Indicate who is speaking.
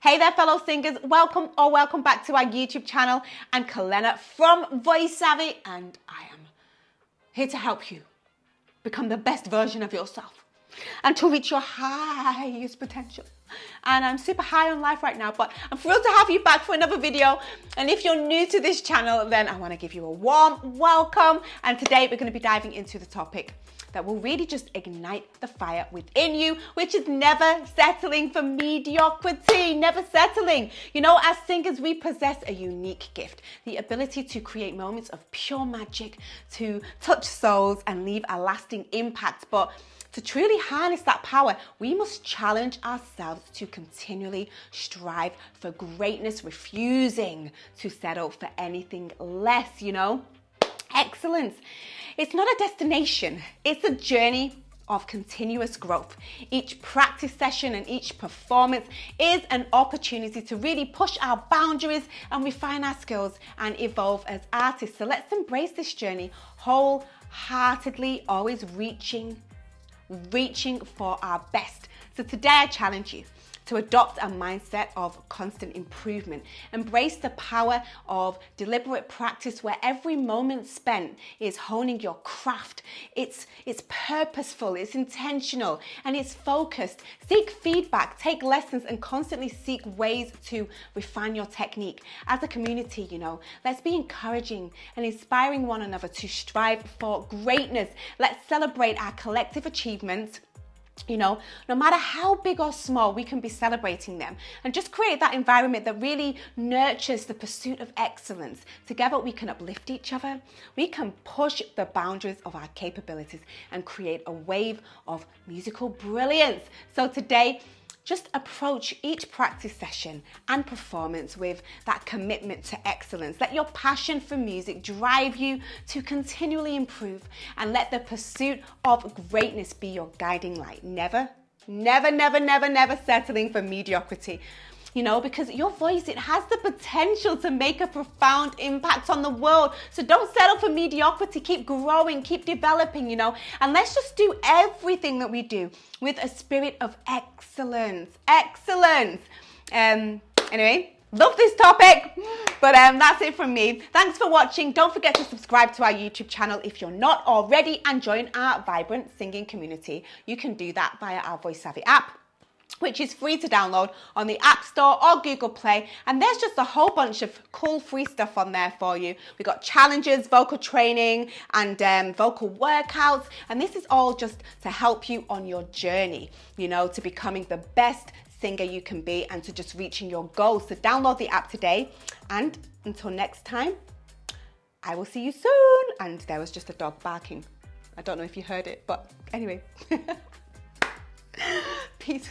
Speaker 1: Hey there, fellow singers. Welcome back to our YouTube channel. I'm Kalena from Voice Savvy, and I am here to help you become the best version of yourself and to reach your highest potential. And I'm super high on life right now, but I'm thrilled to have you back for another video. And if you're new to this channel, then I want to give you a warm welcome. And today we're going to be diving into the topic that will really just ignite the fire within you, which is never settling for mediocrity, never settling. You know, as singers, we possess a unique gift, the ability to create moments of pure magic, to touch souls and leave a lasting impact. But to truly harness that power, we must challenge ourselves to continually strive for greatness, refusing to settle for anything less, you know? Excellence. It's not a destination, it's a journey of continuous growth. Each practice session and each performance is an opportunity to really push our boundaries and refine our skills and evolve as artists. So let's embrace this journey wholeheartedly, always reaching for our best. So today I challenge you to adopt a mindset of constant improvement. Embrace the power of deliberate practice where every moment spent is honing your craft. It's purposeful, it's intentional, and it's focused. Seek feedback, take lessons, and constantly seek ways to refine your technique. As a community, you know, let's be encouraging and inspiring one another to strive for greatness. Let's celebrate our collective achievements. You know, no matter how big or small, we can be celebrating them and just create that environment that really nurtures the pursuit of excellence. Together, we can uplift each other. We can push the boundaries of our capabilities and create a wave of musical brilliance. So today, just approach each practice session and performance with that commitment to excellence. Let your passion for music drive you to continually improve, and let the pursuit of greatness be your guiding light. Never settling for mediocrity. You know, because your voice, it has the potential to make a profound impact on the world. So don't settle for mediocrity. Keep growing, keep developing, you know, and let's just do everything that we do with a spirit of excellence. Anyway, love this topic, but that's it from me. Thanks for watching. Don't forget to subscribe to our YouTube channel if you're not already, and join our vibrant singing community. You can do that via our Voice Savvy app, which is free to download on the App Store or Google Play. And there's just a whole bunch of cool free stuff on there for you. We got challenges, vocal training, and vocal workouts. And this is all just to help you on your journey, you know, to becoming the best singer you can be and to just reaching your goals. So download the app today. And until next time, I will see you soon. And there was just a dog barking. I don't know if you heard it, but anyway. Peace.